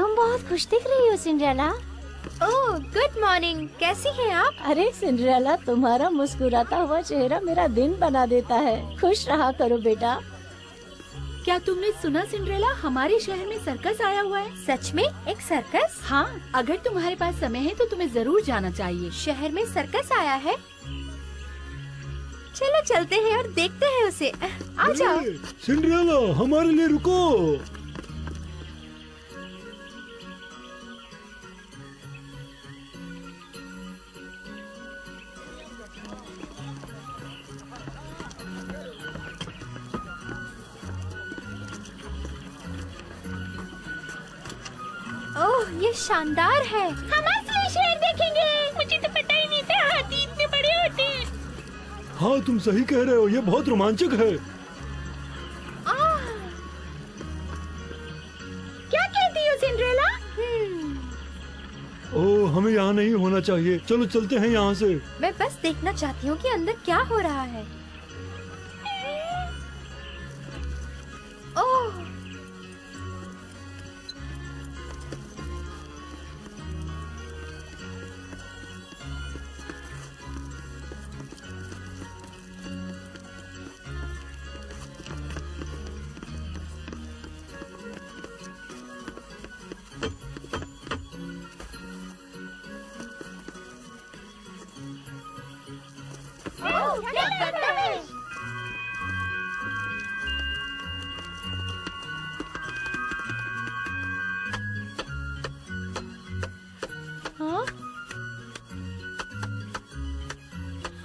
तुम बहुत खुश दिख रही हो सिंड्रेला। ओह, गुड मॉर्निंग। कैसी हैं आप? अरे सिंड्रेला, तुम्हारा मुस्कुराता हुआ चेहरा मेरा दिन बना देता है। खुश रहा करो बेटा। क्या तुमने सुना सिंड्रेला, हमारे शहर में सर्कस आया हुआ है। सच में? एक सर्कस? हाँ, अगर तुम्हारे पास समय है तो तुम्हें जरूर जाना चाहिए। शहर में सर्कस आया है? चलो चलते हैं और देखते हैं उसे। आ जाओ। सिंड्रेला, हमारे लिए रुको। ओह, ये शानदार है। हम असली शेर देखेंगे। मुझे तो पता ही नहीं था हाथी इतने बड़े होते हैं। हाँ, तुम सही कह रहे हो, ये बहुत रोमांचक है। क्या कहती हो सिंड्रेला? ओह, हमें यहाँ नहीं होना चाहिए। चलो चलते हैं यहाँ से। मैं बस देखना चाहती हूँ कि अंदर क्या हो रहा है। ओह,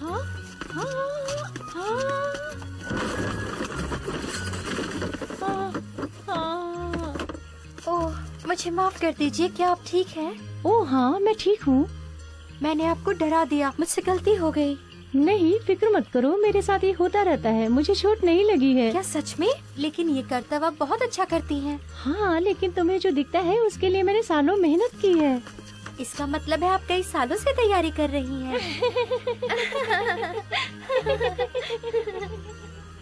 हाँ? हाँ? हाँ? ओह, मुझे माफ कर दीजिए। क्या आप ठीक हैं? ओह हाँ, मैं ठीक हूँ। मैंने आपको डरा दिया, मुझसे गलती हो गई। नहीं, फिक्र मत करो, मेरे साथ ये होता रहता है। मुझे चोट नहीं लगी है। क्या सच में? लेकिन ये कर्तव्य आप बहुत अच्छा करती हैं। हाँ, लेकिन तुम्हें जो दिखता है उसके लिए मैंने सालों मेहनत की है। इसका मतलब है आप कई सालों से तैयारी कर रही हैं।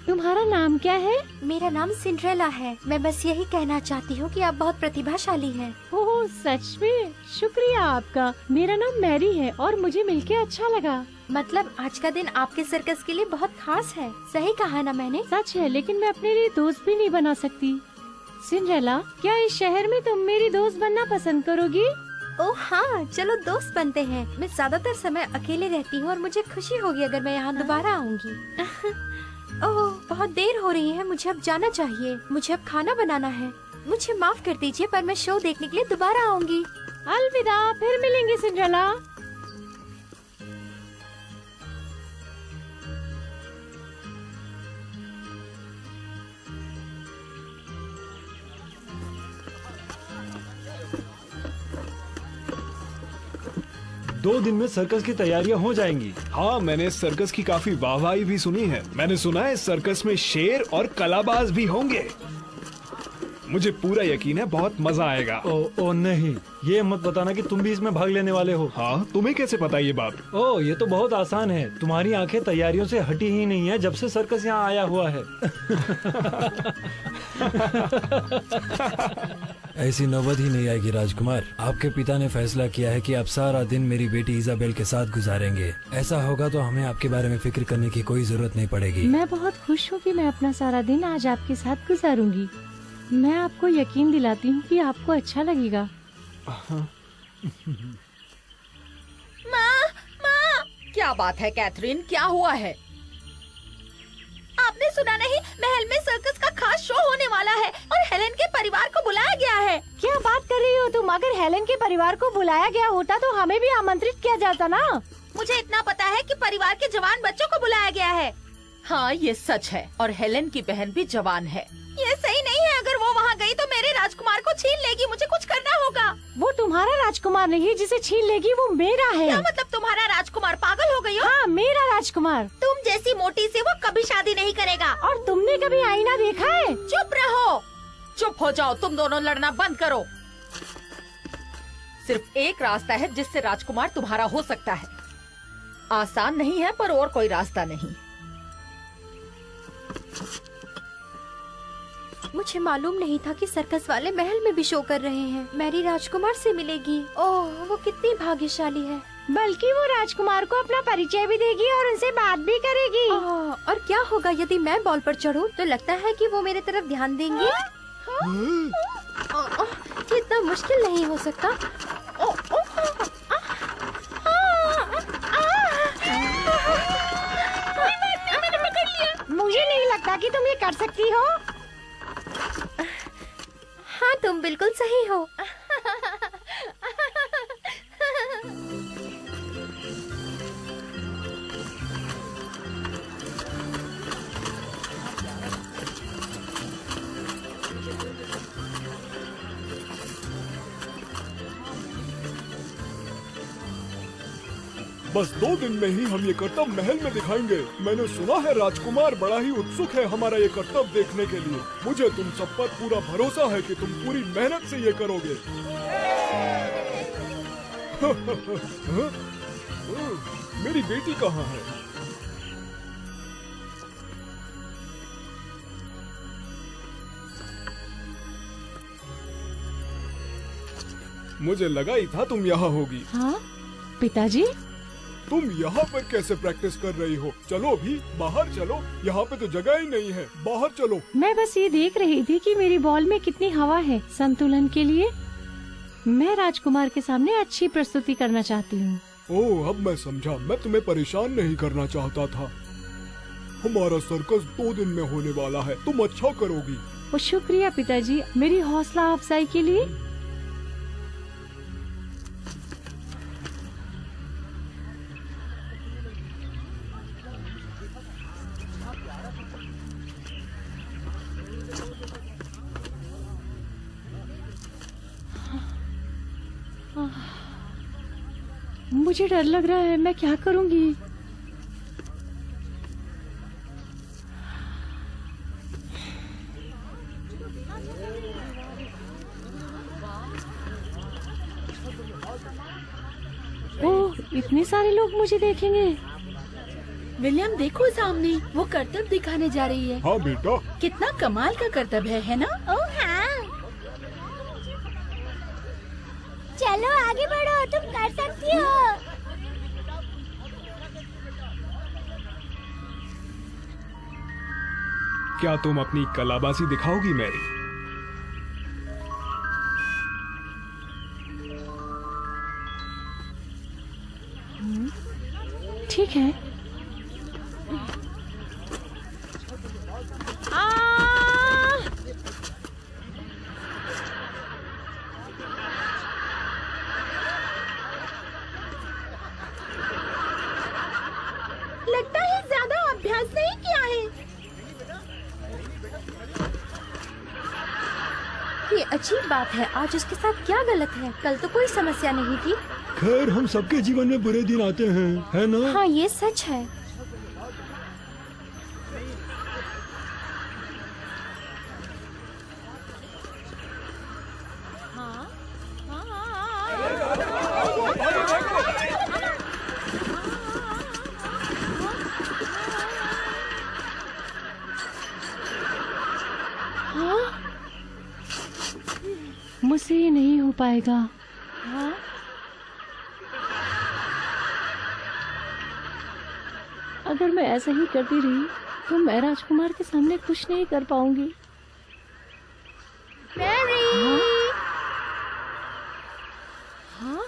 तुम्हारा नाम क्या है? मेरा नाम सिंड्रेला है। मैं बस यही कहना चाहती हूँ कि आप बहुत प्रतिभाशाली हैं। ओह सच में? शुक्रिया आपका। मेरा नाम मैरी है और मुझे मिलके अच्छा लगा। मतलब आज का दिन आपके सर्कस के लिए बहुत खास है। सही कहा ना मैंने? सच है, लेकिन मैं अपने लिए दोस्त भी नहीं बना सकती। सिंड्रेला, क्या इस शहर में तुम मेरी दोस्त बनना पसंद करोगी? ओह हाँ, चलो दोस्त बनते हैं। मैं ज्यादातर समय अकेले रहती हूँ और मुझे खुशी होगी अगर मैं यहाँ दोबारा आऊँगी। ओह, बहुत देर हो रही है, मुझे अब जाना चाहिए। मुझे अब खाना बनाना है। मुझे माफ कर दीजिए, पर मैं शो देखने के लिए दोबारा आऊँगी। अलविदा, फिर मिलेंगे सिंड्रेला। 2 दिन में सर्कस की तैयारियां हो जाएंगी। हाँ, मैंने इस सर्कस की काफी वाहवाही भी सुनी है। मैंने सुना है इस सर्कस में शेर और कलाबाज भी होंगे। मुझे पूरा यकीन है बहुत मजा आएगा। ओ नहीं, ये मत बताना कि तुम भी इसमें भाग लेने वाले हो। हाँ, तुम्हें कैसे पता ये बात? ओ, ये तो बहुत आसान है। तुम्हारी आंखें तैयारियों से हटी ही नहीं है जब से सर्कस यहाँ आया हुआ है। ऐसी नौबत ही नहीं आएगी राजकुमार। आपके पिता ने फैसला किया है कि आप सारा दिन मेरी बेटी इजाबेल के साथ गुजारेंगे। ऐसा होगा तो हमें आपके बारे में फिक्र करने की कोई जरूरत नहीं पड़ेगी। मैं बहुत खुश हूँ कि मैं अपना सारा दिन आज आपके साथ गुजारूंगी। मैं आपको यकीन दिलाती हूँ कि आपको अच्छा लगेगा। माँ, क्या बात है कैथरीन, क्या हुआ है? आपने सुना नहीं, महल में सर्कस का खास शो होने वाला है और हेलेन के परिवार को बुलाया गया है। क्या बात कर रही हो तुम? अगर हेलेन के परिवार को बुलाया गया होता तो हमें भी आमंत्रित किया जाता ना। मुझे इतना पता है कि परिवार के जवान बच्चों को बुलाया गया है। हाँ, ये सच है और हेलेन की बहन भी जवान है। ये सही नहीं है। अगर वो वहाँ गई तो मेरे राजकुमार को छीन लेगी। मुझे कुछ करना होगा। वो तुम्हारा राजकुमार नहीं है जिसे छीन लेगी, वो मेरा है। क्या मतलब तुम्हारा राजकुमार? पागल हो गई हो? हाँ, मेरा राजकुमार। तुम जैसी मोटी से वो कभी शादी नहीं करेगा। और तुमने कभी आईना देखा है? चुप रहो। चुप हो जाओ, तुम दोनों लड़ना बंद करो। सिर्फ एक रास्ता है जिससे राजकुमार तुम्हारा हो सकता है। आसान नहीं है पर और कोई रास्ता नहीं। मुझे मालूम नहीं था कि सर्कस वाले महल में भी शो कर रहे हैं। मैरी राजकुमार से मिलेगी। ओह, वो कितनी भाग्यशाली है। बल्कि वो राजकुमार को अपना परिचय भी देगी और उनसे बात भी करेगी। और क्या होगा यदि मैं बॉल पर चढ़ूं? तो लगता है कि वो मेरे तरफ ध्यान देंगे। ये इतना मुश्किल नहीं हो सकता। मुझे नहीं लगता कि तुम ये कर सकती हो। हाँ, तुम बिल्कुल सही हो। बस 2 दिन में ही हम ये करतब महल में दिखाएंगे। मैंने सुना है राजकुमार बड़ा ही उत्सुक है हमारा ये करतब देखने के लिए। मुझे तुम सब पर पूरा भरोसा है कि तुम पूरी मेहनत से ये करोगे। मेरी बेटी कहाँ है? मुझे लगा ही था तुम यहाँ होगी। हाँ पिताजी, तुम यहाँ पर कैसे प्रैक्टिस कर रही हो? चलो अभी बाहर चलो, यहाँ पे तो जगह ही नहीं है। बाहर चलो। मैं बस ये देख रही थी कि मेरी बॉल में कितनी हवा है। संतुलन के लिए मैं राजकुमार के सामने अच्छी प्रस्तुति करना चाहती हूँ। ओह, अब मैं समझा। मैं तुम्हें परेशान नहीं करना चाहता था। हमारा सर्कस 2 दिन में होने वाला है, तुम अच्छा करोगी। वो शुक्रिया पिताजी, मेरी हौसला अफजाई के लिए। मुझे डर लग रहा है, मैं क्या करूंगी? ओह, इतने सारे लोग मुझे देखेंगे। विलियम देखो सामने, वो करतब दिखाने जा रही है। हाँ बेटा। कितना कमाल का करतब है ना? ओह हाँ। चलो आगे बढ़ो, तुम कर सकती हो। क्या तुम अपनी कलाबाजी दिखाओगी मैरी? ठीक है। लगता है ज्यादा अभ्यास नहीं किया है। ये अजीब बात है, आज उसके साथ क्या गलत है? कल तो कोई समस्या नहीं थी। खैर, हम सबके जीवन में बुरे दिन आते हैं, है ना? हाँ, ये सच है। मुझसे ये नहीं हो पाएगा। हाँ? अगर मैं ऐसा ही करती रही तो मैं राजकुमार के सामने कुछ नहीं कर पाऊंगी। मैरी! हाँ?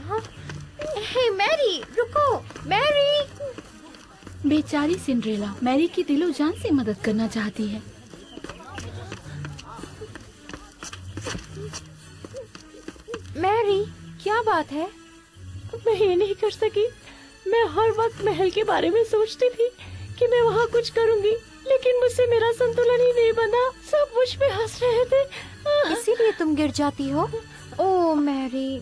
हाँ? हे मैरी, रुको! मैरी! बेचारी सिंड्रेला मैरी की दिलो जान से मदद करना चाहती है। मैरी, क्या बात है? मैं ये नहीं कर सकी। मैं हर वक्त महल के बारे में सोचती थी कि मैं वहाँ कुछ करूँगी, लेकिन मुझसे मेरा संतुलन ही नहीं बना। सब मुझ पे हंस रहे थे। इसीलिए तुम गिर जाती हो? ओह मैरी,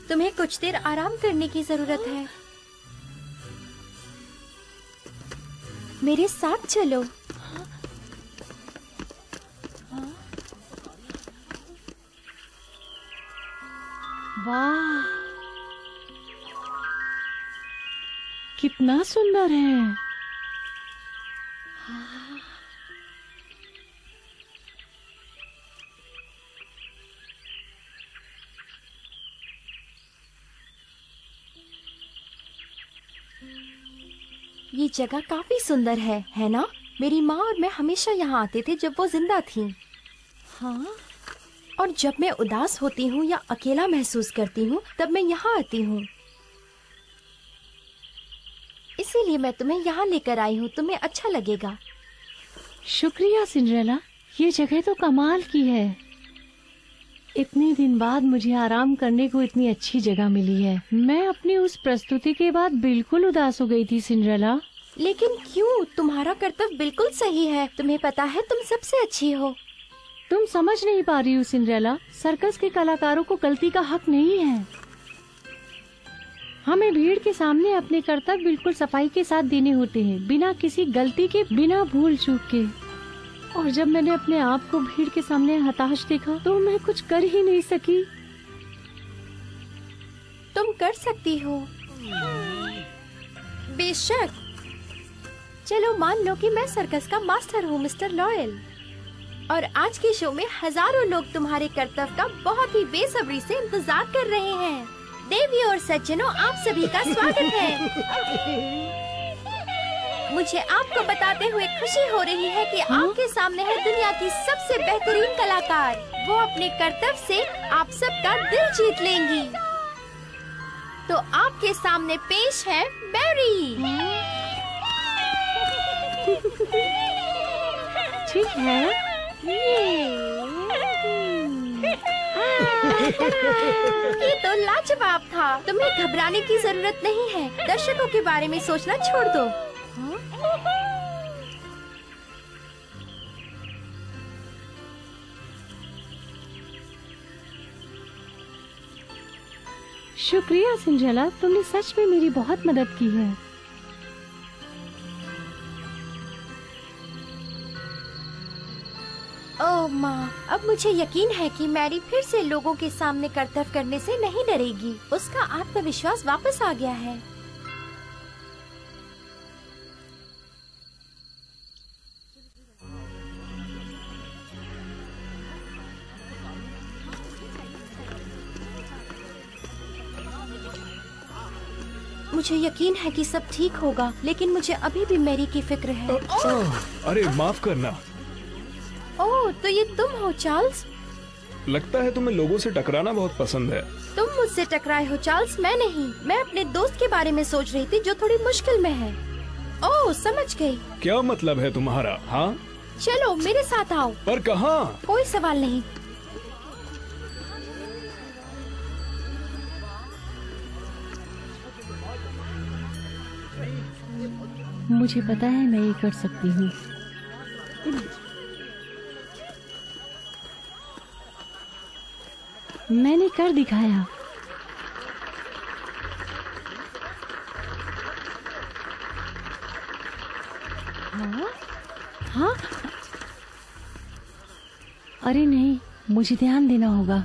तुम्हें कुछ देर आराम करने की जरूरत है। मेरे साथ चलो। वाह, कितना सुंदर है। ये जगह काफी सुंदर है ना? मेरी माँ और मैं हमेशा यहाँ आते थे जब वो जिंदा थी। हाँ, और जब मैं उदास होती हूँ या अकेला महसूस करती हूँ तब मैं यहाँ आती हूँ। इसीलिए मैं तुम्हें यहाँ लेकर आई हूँ, तुम्हें अच्छा लगेगा। शुक्रिया सिंड्रेला, ये जगह तो कमाल की है। इतने दिन बाद मुझे आराम करने को इतनी अच्छी जगह मिली है। मैं अपनी उस प्रस्तुति के बाद बिल्कुल उदास हो गई थी सिंड्रेला। लेकिन क्यों? तुम्हारा कर्तव्य बिल्कुल सही है। तुम्हें पता है तुम सबसे अच्छी हो। तुम समझ नहीं पा रही हो सिंड्रेला, सर्कस के कलाकारों को गलती का हक नहीं है। हमें भीड़ के सामने अपने कर्तव्य बिल्कुल सफाई के साथ देने होते हैं, बिना किसी गलती के, बिना भूल चूक के। और जब मैंने अपने आप को भीड़ के सामने हताश देखा तो मैं कुछ कर ही नहीं सकी। तुम कर सकती हो, बेशक। चलो मान लो कि मैं सर्कस का मास्टर हूँ, मिस्टर लॉयल, और आज के शो में हजारों लोग तुम्हारे कर्तव्य का बहुत ही बेसब्री से इंतजार कर रहे हैं। देवी और सज्जनों, आप सभी का स्वागत है। मुझे आपको बताते हुए खुशी हो रही है कि आपके सामने है दुनिया की सबसे बेहतरीन कलाकार। वो अपने कर्तव्य से आप सबका दिल जीत लेंगी। तो आपके सामने पेश है मैरी। ठीक है। ये तो लाजवाब था। तुम्हें घबराने की जरूरत नहीं है। दर्शकों के बारे में सोचना छोड़ दो। शुक्रिया सिंड्रेला, तुमने सच में मेरी बहुत मदद की है। ओह माँ, अब मुझे यकीन है कि मैरी फिर से लोगों के सामने कर्तव्य करने से नहीं डरेगी। उसका आत्मविश्वास वापस आ गया है। मुझे यकीन है कि सब ठीक होगा, लेकिन मुझे अभी भी मैरी की फिक्र है। अरे माफ करना। ओह, तो ये तुम हो चार्ल्स? लगता है तुम्हें लोगों से टकराना बहुत पसंद है। तुम मुझसे टकराए हो चार्ल्स, मैं नहीं। मैं अपने दोस्त के बारे में सोच रही थी जो थोड़ी मुश्किल में है। ओह, समझ गई। क्या मतलब है तुम्हारा? हाँ, चलो मेरे साथ आओ। पर कहाँ? कोई सवाल नहीं। मुझे पता है मैं ये कर सकती हूँ। मैंने कर दिखाया। हाँ? हाँ? अरे नहीं, मुझे ध्यान देना होगा।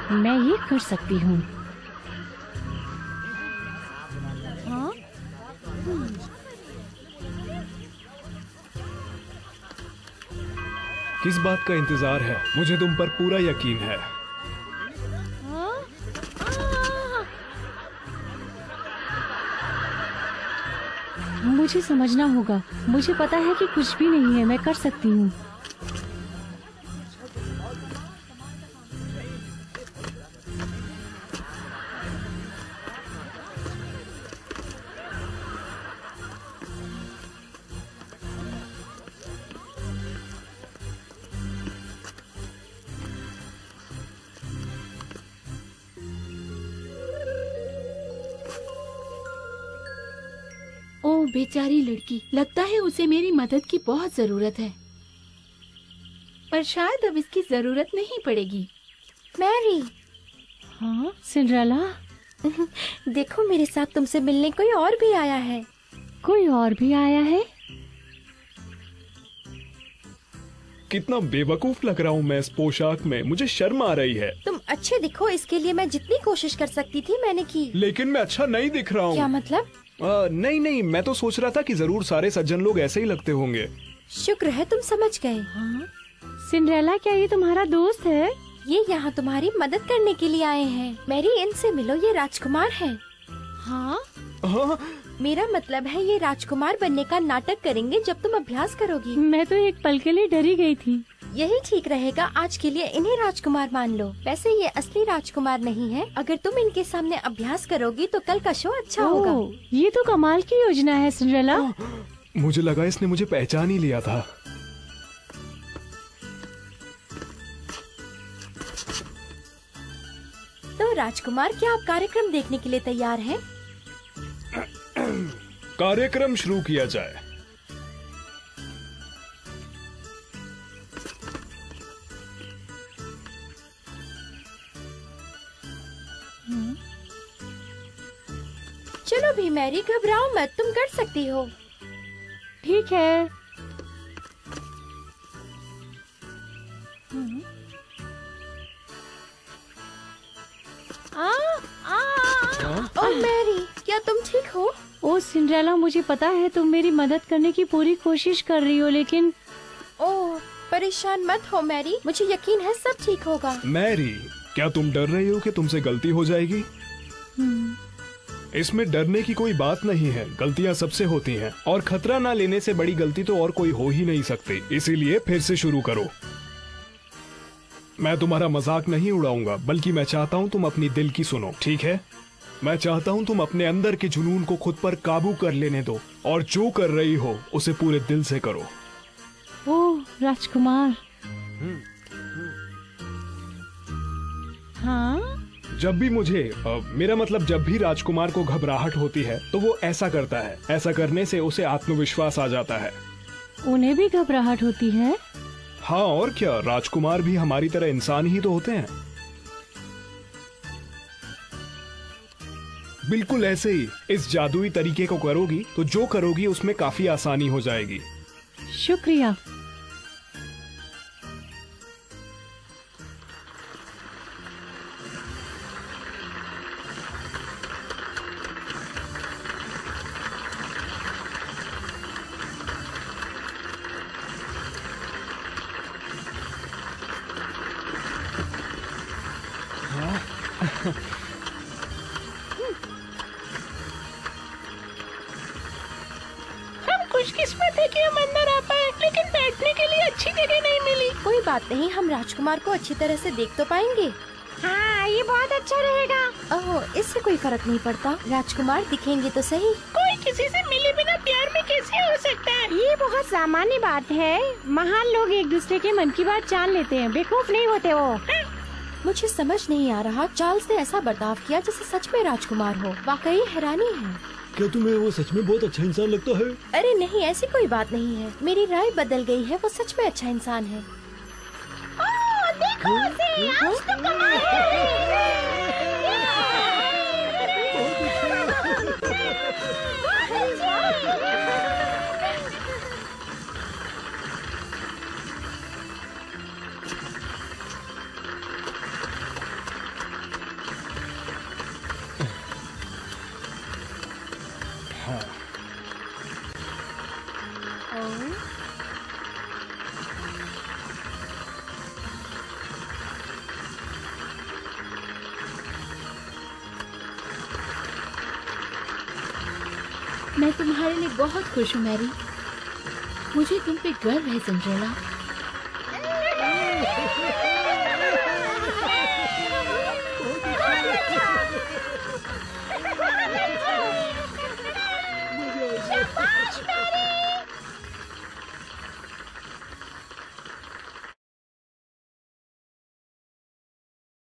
मैं ये कर सकती हूँ। हाँ? किस बात का इंतजार है? मुझे तुम पर पूरा यकीन है। मुझे समझना होगा। मुझे पता है कि कुछ भी नहीं है, मैं कर सकती हूँ। ओह बेचारी लड़की, लगता है उसे मेरी मदद की बहुत जरूरत है, पर शायद अब इसकी जरूरत नहीं पड़ेगी। मैरी। हाँ सिंड्रेला। देखो मेरे साथ तुमसे मिलने कोई और भी आया है। कोई और भी आया है? कितना बेवकूफ लग रहा हूँ मैं इस पोशाक में, मुझे शर्म आ रही है। तुम अच्छे दिखो, इसके लिए मैं जितनी कोशिश कर सकती थी मैंने की। लेकिन मैं अच्छा नहीं दिख रहा हूँ। क्या मतलब? नहीं, मैं तो सोच रहा था कि जरूर सारे सज्जन लोग ऐसे ही लगते होंगे। शुक्र है तुम समझ गए। हाँ? सिंड्रेला, क्या ये तुम्हारा दोस्त है? ये यहाँ तुम्हारी मदद करने के लिए आए हैं। मैरी, इनसे मिलो, ये राजकुमार है। हाँ? हाँ? मेरा मतलब है ये राजकुमार बनने का नाटक करेंगे जब तुम अभ्यास करोगी। मैं तो एक पल के लिए डरी गई थी। यही ठीक रहेगा, आज के लिए इन्हें राजकुमार मान लो। वैसे ये असली राजकुमार नहीं है। अगर तुम इनके सामने अभ्यास करोगी तो कल का शो अच्छा होगा। ये तो कमाल की योजना है सिंड्रेला। मुझे लगा इसने मुझे पहचान ही लिया था। तो राजकुमार, क्या आप कार्यक्रम देखने के लिए तैयार हैं? कार्यक्रम शुरू किया जाए। चलो भी मैरी, घबराओ मत, तुम कर सकती हो। ठीक है। ओह मैरी, क्या तुम ठीक हो? ओ सिंड्रेला, मुझे पता है तुम मेरी मदद करने की पूरी कोशिश कर रही हो, लेकिन ओह परेशान मत हो मैरी, मुझे यकीन है सब ठीक होगा। मैरी, क्या तुम डर रही हो कि तुमसे गलती हो जाएगी? इसमें डरने की कोई बात नहीं है, गलतियां सबसे होती हैं और खतरा ना लेने से बड़ी गलती तो और कोई हो ही नहीं सकती। इसीलिए फिर से शुरू करो। मैं तुम्हारा मजाक नहीं उड़ाऊंगा, बल्कि मैं चाहता हूँ तुम अपनी दिल की सुनो, ठीक है? मैं चाहता हूँ तुम अपने अंदर के जुनून को खुद पर काबू कर लेने दो और जो कर रही हो उसे पूरे दिल से करो। ओह राजकुमार। हाँ? जब भी मेरा मतलब जब भी राजकुमार को घबराहट होती है तो वो ऐसा करता है। ऐसा करने से उसे आत्मविश्वास आ जाता है। उन्हें भी घबराहट होती है? हाँ और क्या, राजकुमार भी हमारी तरह इंसान ही तो होते हैं। बिल्कुल ऐसे ही इस जादुई तरीके को करोगी तो जो करोगी उसमें काफी आसानी हो जाएगी। शुक्रिया। खुशकिस्मत है कि हम अंदर आ पाए, लेकिन बैठने के लिए अच्छी जगह नहीं मिली। कोई बात नहीं, हम राजकुमार को अच्छी तरह से देख तो पाएंगे। हाँ, ये बहुत अच्छा रहेगा। ओह, इससे कोई फर्क नहीं पड़ता, राजकुमार दिखेंगे तो सही। कोई किसी से मिले बिना प्यार में कैसे हो सकता है? ये बहुत सामान्य बात है। महान लोग एक दूसरे के मन की बात जान लेते हैं, बेवकूफ नहीं होते वो। मुझे समझ नहीं आ रहा, चार्ल्स ने ऐसा बर्ताव किया जैसे सच में राजकुमार हो। वाकई हैरानी है। क्या तुम्हें वो सच में बहुत अच्छा इंसान लगता है? अरे नहीं, ऐसी कोई बात नहीं है, मेरी राय बदल गई है, वो सच में अच्छा इंसान है। ओह, देखो उसे, आज तो कमाल मैं तुम्हारे लिए बहुत खुश हूँ मैरी, मुझे तुम पे गर्व है सिंड्रेला।